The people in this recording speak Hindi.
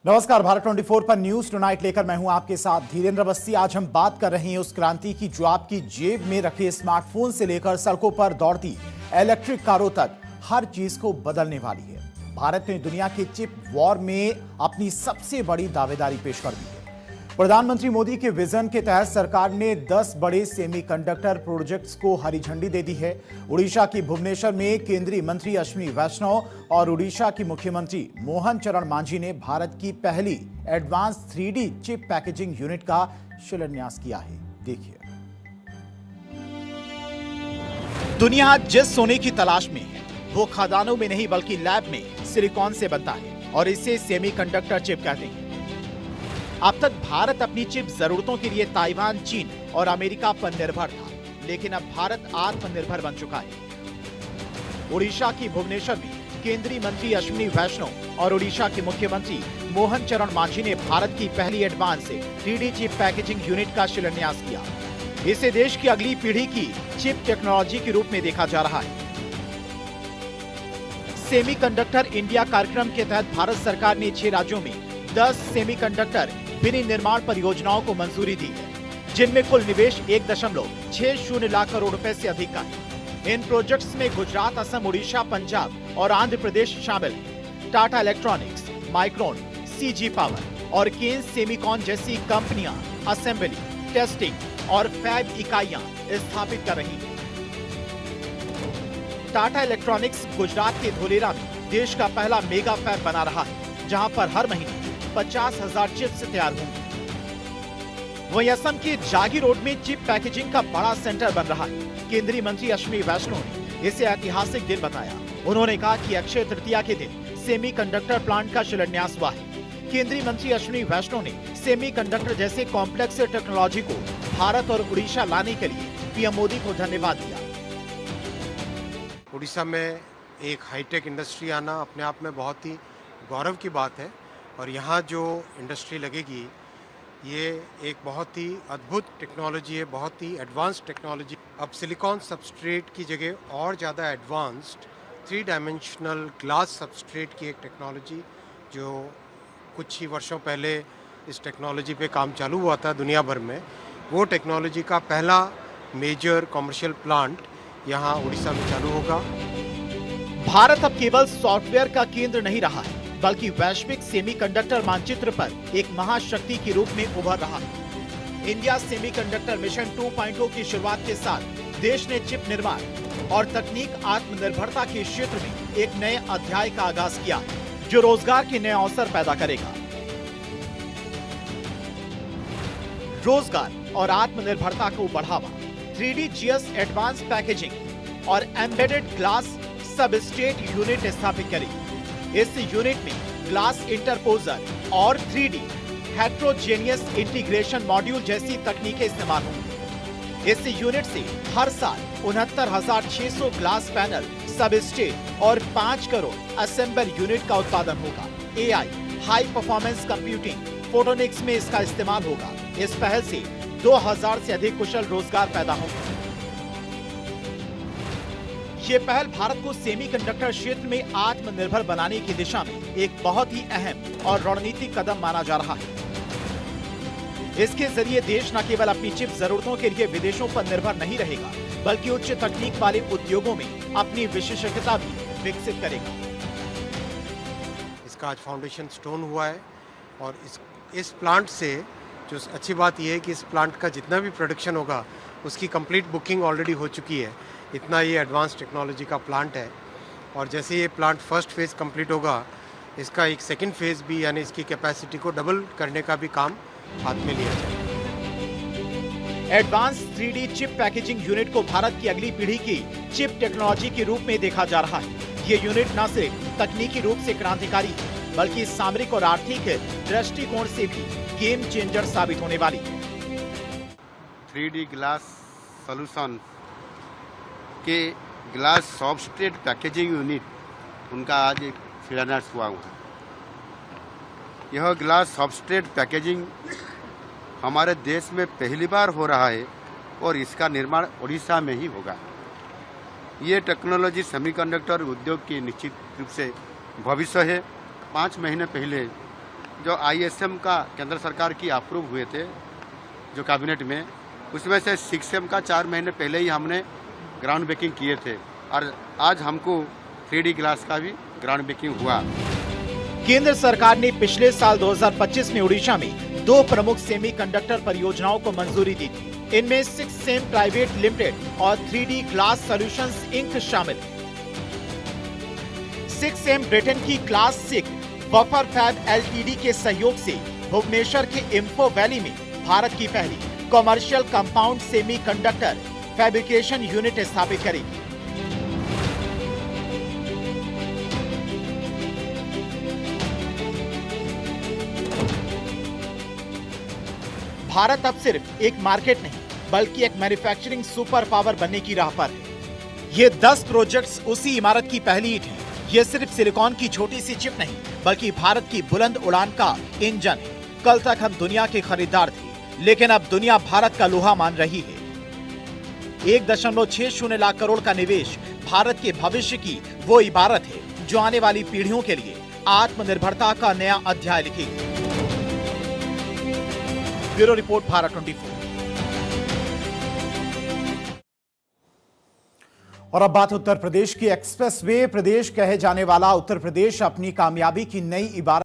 नमस्कार, भारत 24 पर न्यूज टुनाइट लेकर मैं हूं आपके साथ धीरेन्द्र अवस्थी। आज हम बात कर रहे हैं उस क्रांति की जो आपकी जेब में रखे स्मार्टफोन से लेकर सड़कों पर दौड़ती इलेक्ट्रिक कारों तक हर चीज को बदलने वाली है। भारत ने दुनिया के चिप वॉर में अपनी सबसे बड़ी दावेदारी पेश कर दी है। प्रधानमंत्री मोदी के विजन के तहत सरकार ने 10 बड़े सेमीकंडक्टर प्रोजेक्ट्स को हरी झंडी दे दी है। उड़ीसा की भुवनेश्वर में केंद्रीय मंत्री अश्विनी वैष्णव और उड़ीसा की मुख्यमंत्री मोहन चरण मांझी ने भारत की पहली advance 3D chip packaging unit का शिलान्यास किया है। देखिए, दुनिया जिस सोने की तलाश में है वो खदानों में नहीं बल्कि लैब में सिलिकॉन से बनता है और इसे सेमीकंडक्टर चिप कहते हैं। अब तक भारत अपनी चिप जरूरतों के लिए ताइवान, चीन और अमेरिका पर निर्भर था, लेकिन अब भारत आत्मनिर्भर बन चुका है। उड़ीसा की भुवनेश्वर में केंद्रीय मंत्री अश्विनी वैष्णव और उड़ीसा के मुख्यमंत्री मोहन चरण मांझी ने भारत की पहली advance 3D chip packaging unit का शिलान्यास किया। इसे देश की अगली पीढ़ी की चिप टेक्नोलॉजी के रूप में देखा जा रहा है। सेमीकंडक्टर इंडिया कार्यक्रम के तहत भारत सरकार ने 6 राज्यों में 10 सेमीकंडक्टर विनिर्माण परियोजनाओं को मंजूरी दी है, जिनमें कुल निवेश 1.60 लाख करोड़ रुपए से अधिक का है। इन प्रोजेक्ट्स में गुजरात, असम, उड़ीसा, पंजाब और आंध्र प्रदेश शामिल है। Tata electronics, micron, CG power और केन्स सेमीकॉन जैसी कंपनियां असेंबली, टेस्टिंग और फैब इकाइयां स्थापित कर रही हैं। टाटा इलेक्ट्रॉनिक्स गुजरात के धोलेरा में देश का पहला मेगा फैब बना रहा है, जहां पर हर महीने 50,000 चिप्स तैयार होंगी। वहीं असम के जागी रोड में चिप पैकेजिंग का बड़ा सेंटर बन रहा है। केंद्रीय मंत्री अश्विनी वैष्णव ने इसे ऐतिहासिक दिन बताया। उन्होंने कहा कि अक्षय तृतीया के दिन सेमीकंडक्टर प्लांट का शिलान्यास हुआ है। केंद्रीय मंत्री अश्विनी वैष्णव ने सेमीकंडक्टर जैसे कॉम्प्लेक्स टेक्नोलॉजी को भारत और उड़ीसा लाने के लिए पीएम मोदी को धन्यवाद दिया। उड़ीसा में एक हाईटेक इंडस्ट्री आना अपने आप में बहुत ही गौरव की बात है और यहाँ जो इंडस्ट्री लगेगी ये एक बहुत ही अद्भुत टेक्नोलॉजी है, बहुत ही एडवांस्ड टेक्नोलॉजी। अब सिलिकॉन सबस्ट्रेट की जगह और ज़्यादा एडवांस्ड 3 डायमेंशनल ग्लास सबस्ट्रेट की एक टेक्नोलॉजी, जो कुछ ही वर्षों पहले इस टेक्नोलॉजी पे काम चालू हुआ था दुनिया भर में, वो टेक्नोलॉजी का पहला मेजर कमर्शियल प्लांट यहाँ उड़ीसा में चालू होगा। भारत अब केवल सॉफ्टवेयर का केंद्र नहीं रहा है, बल्कि वैश्विक सेमीकंडक्टर मानचित्र पर एक महाशक्ति के रूप में उभर रहा है। इंडिया सेमीकंडक्टर मिशन 2.0 की शुरुआत के साथ देश ने चिप निर्माण और तकनीक आत्मनिर्भरता के क्षेत्र में एक नए अध्याय का आगाज किया, जो रोजगार के नए अवसर पैदा करेगा। रोजगार और आत्मनिर्भरता को बढ़ावा, 3D GS एडवांस पैकेजिंग और एम्बेडेड ग्लास सबस्ट्रेट यूनिट स्थापित करेगी। इस यूनिट में ग्लास इंटरपोजर और 3D हेट्रोजेनियस इंटीग्रेशन मॉड्यूल जैसी तकनीकें इस्तेमाल होंगी। इस यूनिट से हर साल 69,600 ग्लास पैनल, सबस्ट्रेट और 5 करोड़ असेंबल यूनिट का उत्पादन होगा। AI, high performance computing, photonics में इसका इस्तेमाल होगा। इस पहल से 2000 से अधिक कुशल रोजगार पैदा होंगे। ये पहल भारत को सेमीकंडक्टर क्षेत्र में आत्मनिर्भर बनाने की दिशा में एक बहुत ही अहम और रणनीतिक कदम माना जा रहा है। इसके जरिए देश न केवल अपनी चिप जरूरतों के लिए विदेशों पर निर्भर नहीं रहेगा, बल्कि उच्च तकनीक वाले उद्योगों में अपनी विशेषज्ञता भी विकसित करेगा। इसका आज फाउंडेशन स्टोन हुआ है और इस प्लांट से जो अच्छी बात यह है कि इस प्लांट का जितना भी प्रोडक्शन होगा उसकी कंप्लीट बुकिंग ऑलरेडी हो चुकी है। इतना ये एडवांस टेक्नोलॉजी का प्लांट है और जैसे ये प्लांट फर्स्ट फेज़ कंप्लीट होगा, इसका एक सेकंड फेज़ भी, यानी इसकी कैपेसिटी को डबल करने का भी काम हाथ में लिया जाए। Advance 3D chip packaging unit को भारत की अगली पीढ़ी की चिप टेक्नोलॉजी के रूप में देखा जा रहा है। ये यूनिट न सिर्फ तकनीकी रूप से क्रांतिकारी है, बल्कि सामरिक और आर्थिक दृष्टिकोण से भी गेम चेंजर साबित होने वाली है। 3D ग्लास सॉल्यूशन के ग्लास सबस्ट्रेट पैकेजिंग यूनिट, उनका आज एक शिलान्यास हुआ है। यह ग्लास सबस्ट्रेट पैकेजिंग हमारे देश में पहली बार हो रहा है और इसका निर्माण उड़ीसा में ही होगा। ये टेक्नोलॉजी सेमीकंडक्टर उद्योग की निश्चित रूप से भविष्य है। 5 महीने पहले जो ISM का केंद्र सरकार की अप्रूव हुए थे जो कैबिनेट में, उसमें से 6M का 4 महीने पहले ही हमने ग्राउंड ब्रेकिंग किए थे और आज हमको 3D ग्लास का भी ग्राउंड ब्रेकिंग हुआ। केंद्र सरकार ने पिछले साल 2025 में उड़ीसा में 2 प्रमुख सेमीकंडक्टर परियोजनाओं को मंजूरी दी थी। इनमें 6M प्राइवेट लिमिटेड और 3D ग्लास सॉल्यूशंस इंक शामिल है। 6M ब्रिटेन की क्लास 6 वफर फैब LTD के सहयोग से भुवनेश्वर के इंफो वैली में भारत की पहली commercial compound semiconductor fabrication unit स्थापित करेगी। भारत अब सिर्फ एक मार्केट नहीं बल्कि एक मैन्युफैक्चरिंग सुपर पावर बनने की राह पर है। ये 10 प्रोजेक्ट्स उसी इमारत की पहली ईंट है। ये सिर्फ सिलिकॉन की छोटी सी चिप नहीं बल्कि भारत की बुलंद उड़ान का इंजन है। कल तक हम दुनिया के खरीदार थे, लेकिन अब दुनिया भारत का लोहा मान रही है। 1.60 लाख करोड़ का निवेश भारत के भविष्य की वो इबारत है जो आने वाली पीढ़ियों के लिए आत्मनिर्भरता का नया अध्याय लिखेगी। Bureau report, Bharat 24। और अब बात उत्तर प्रदेश की। एक्सप्रेसवे प्रदेश कहे जाने वाला उत्तर प्रदेश अपनी कामयाबी की नई इबारत